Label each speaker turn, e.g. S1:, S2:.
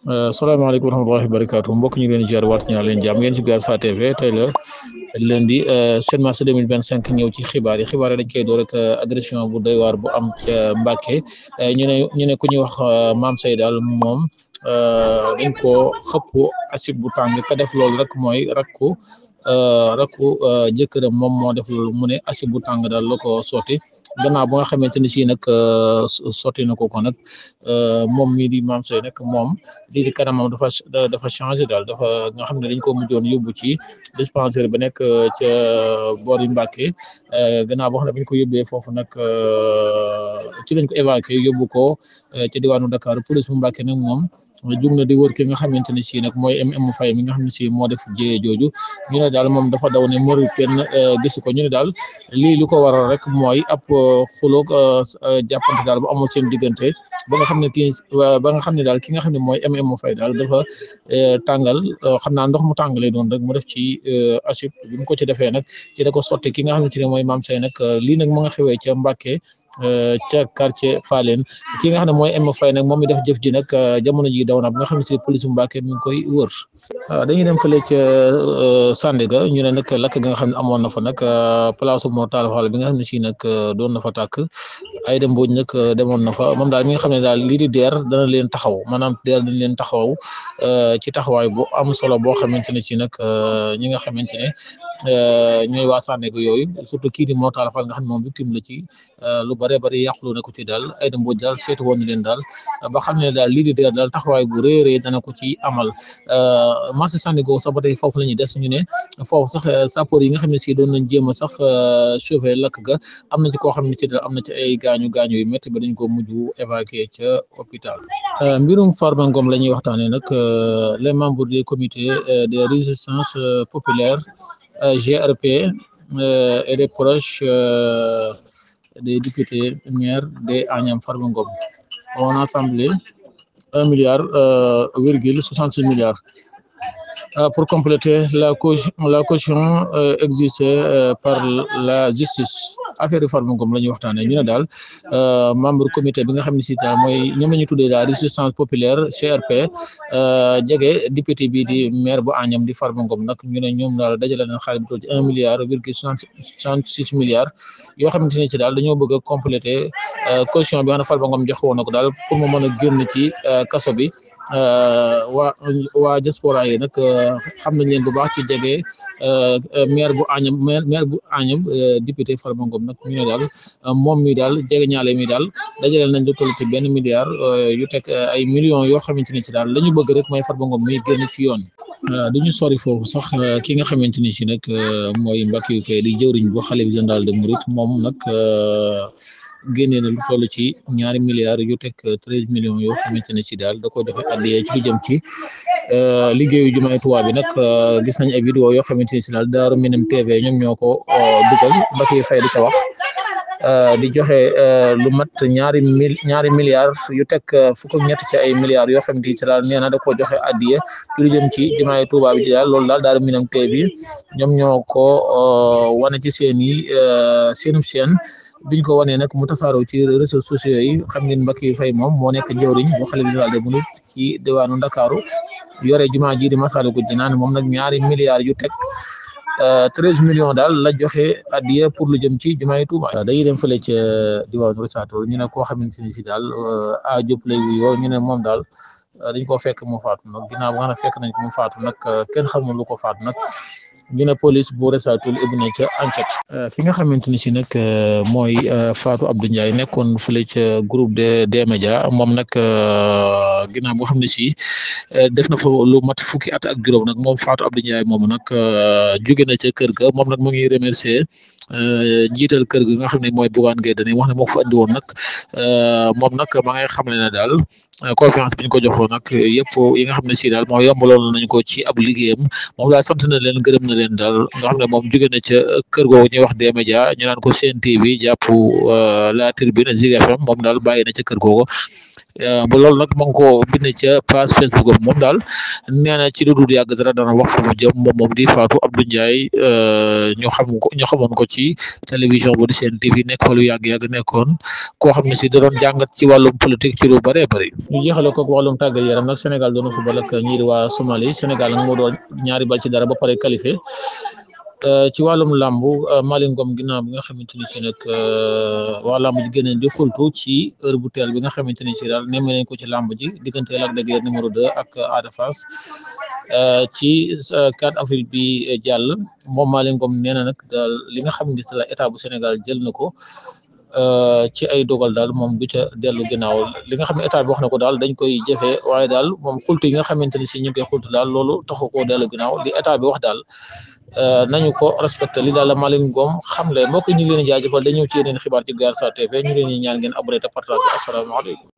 S1: salaamaaleykum wa rahmatullahi wa barakaatu mbokk ñu leen ziar waat ñaa leen jàmm ngeen ci Diaspora TV tey la lundi 7 mars 2025 ñëw ci xibaar yi dañ koy door rek agression bu doy waar bu am ca Mbàkke ñu ne ku ñuy wax Mame Seye daal moom dañ ko xëpp acide bu tàng ka def loolu rek mooy rakku jëkkëram moom moo def loolu mu ne acide bu tàng daal la ko sotti gannaaw ba nga xamante ni si nag sotti na ko nag moom mii di Mame Seye nag moom lii di kanamam dafa changé daal dafa nga xam ne dañ ko mujjoon yóbbu ci dispensaire ba nekk ca boori Mbàkke gannaaw boo xam ne bañ ko yóbbee foofu nag ci lañ ko évacué yóbbu ko ca diwaanu Dakar police bu Mbàkke nag moom jug na di wër ki nga xamante ne si nag mooy Faye mi nga xam ne si moo def jëye jooju ñu ne daal moom dafa daw ne mëru kenn gisu ko ñu ne daal lii lu ko waral rek mooy ab xuloog jàppante daal bu amul seen diggante ba nga xam ne daal ki nga xam ne mooy Faye daal dafa tàngal xam naa ndox mu tàng lay doon rek mu def ci acide bi mu ko ci defee nag ci da ko sotti ki nga xam ne ci ne mooy Mame Seye nag lii nag mu nga xewee ca Mbàkke ca quartier Palen ki nga xam ne mooy Faye nag moom mi def jëf ji nag jamono ji daw na bi nga xam ne si police bu Mbàkke mi ngi koy wër dañuy dem fële ca Sandaga ñu ne nag lakk ga nga xam ne amoon na fa nag place Mor Talla Fall bi nga xam ne si nag doon na fa tàkk ay dem mbooj nag demoon na fa moom daal mi nga xam ne daal lii di DER dana leen taxaw maanaam DER dañ leen taxaw ci taxawaay bu am solo boo xamante ne si nag ñi nga xamante ne ñooy waa Sandaga yooyu surtout kii di Mor Talla Fall nga xam ne moom victime la ci lu bare bari yàqulu na ko ci daal ay dem mbooj daal seetu woon na leen daal ba xam ne daal lii di DER daal taxawaay bu rëy dana ko ci amal marché Sandaga sax ba tey foofu la ñuy des ñu ne foofu sax sapeur yi nga xam ne si doon nañ jéem a sax sauver lakk ga am na ci koo xam ne si daal am na ci ay gaañu yu métti ba dañ ko mujj évacuer ca hôpital mbirum Farba Ngom la ñuy waxtaanee nag les membres du comité de résistance populaire GRP et des proches des députés maires de Agnam Farba Ngom ont assemblé 1,66 milliard pour compléter la caution exigée par la justice affaire Farba Ngom la ñuy waxtaanee ñu ne daal membre comité bi nga xam ne si daal mooy ñoom la ñu tuddee la résistance populaire CRP jege député bii di maire bu Agnam di Farba Ngom nag ñu ne ñoom daal dajale nañ xaalis bi toll ci 1,66 milliard yoo xamante ne si daal dañoo bëgg a compléter caution bi nga xam ne Farba Ngom joxe woon na ko daal pour mu mën a génn ci kaso bi waa diaspora yi nag xam nañ leen bu baax ci jege maire bu Agnam député Farba Ngom nag ñu ne daal moom mi daal jege ñaale mi daal dajale nañ lu toll ci 1 milliard yu teg ay millions yoo xamante ne ci daal la ñu bëgg rek mooy Farba Ngom mi génn ci yoon duñu sori foofu sax ki nga xamante ni si nag mooy Mbackiyou Faye di jëwriñ bu xalif général de Mouride moom nag génnee na lu toll ci 2 milliards yu teg 13 millions yoo xamante ne ci daal da ko joxe addiya ci lu jëm ci liggéeyu jumaay Tuubaa bi nag gis nañ ay vidéo yoo xamante ne ci daal Daaru Minam TV ñoom ñoo ko dugal Mbackiyou Faye di ca wax di joxe lu mat 2 milliards yu teg fukk ak ñett ci ay milliards yoo xamante ne ci daal nee na da koo joxe addiya ci lu jëm ci jumaay Tuubaa bi ci daal loolu daal Daaru Minam TV ñoom ñoo ko wane ci seenum chaîne biñ ko wanee nag mu tasaaroo ci réseaux sociaux yi xam ngeen Mbackiyou Faye moom moo nekk jëwriñ bu xalifa général des mourides ci diwaanu Ndakaaru yore jumaa ji di Masaalikul Jinaan moom nag 2 milliards yu teg 13 millions daal la joxe addiya pour lu jëm ci jumaay Tuuba dañuy dem fële ca diwaanu Risaato ñu ne koo xamante ne si daal a Jóob lay wuyoo ñu ne moom daal dañ ko fekk mu faatu nag ginnaaw ba nga xam ne fekk nañ ko mu faatu nag kenn xamul lu ko faatu nag ñu ne police bu Risaato ubbi na ca enquête fi nga xamante ni si nag mooy Fatou Abdou Ndiaye nekkoon fële ca groupe des médias moom nag ginnaaw boo xam ne si def na fa lu mat fukki at ak juróom nag moom Fatou Abdou Ndiaye moom nag jóge na ca kër ga moom nag mu ngi remercier njiital kër ga nga xam ne mooy Bougane Gueye Dany wax ne moo ko fa andi woon nag moom nag ma ngay xam ne daal confiance bi ñu ko joxoon nag yëpp yi nga xam ne si daal moo yombaloon nañ ko ci ab liggéeyam moom daal sant na leen gërëm na na leen daal nga xam ne moom jóge na ca kër googu ñuy wax D-Média ñu naan ko Sen TV jàpp La Tribune Zik FM moom daal bàyyi na ca kër googu ba loolu nag ma ngi ko bind ca page Facebook am moom daal nee na ci lu dul yàgg dara dana wax fu mu jëm moom di Fatou Abdou Ndiaye ñu xamoon ko ci télévision bu di Sen TV nekk fa lu yàgg nekkoon koo xam ne si da doon jàngat ci wàllum politique ci lu bëree bëri. ñu jeexale ko wàllum tàggat yaram nag Sénégal doon na football ak ñi di waa Somalie Sénégal nag moo doon ñaari bal ci dara ba pare qualifié ci wàllum làmbu Malick Ngom ginnaaw bi nga xamante ni si nag waa làmb ji gën a di fultu ci heure bu teel bi nga xamante ni si daal nemme nañ ko ci làmb ji diggante Lac de Guiers numéro 2 ak Ada Fass ci 4 avril bi jàll moom Malick Ngom nee na nag daal li nga xam ne la état bu Sénégal jël na ko ci ay dogal daal moom du ca dellu ginnaaw li nga xam ne état bi wax na ko daal dañ koy jëfee waaye daal moom xultu yi nga xamante ni si ñu ngi koy xultu daal loolu taxu koo dellu ginnaaw li état bi wax daal nañu ko respecté li daal la Malick Ngom xam le mbokk ñu ngi leen di jaajëfal dañu ñëw ci yeneen xibaar ci Gaar Sa TV ñu leen di ñaan ngeen abonné te partage asalaamaaleykum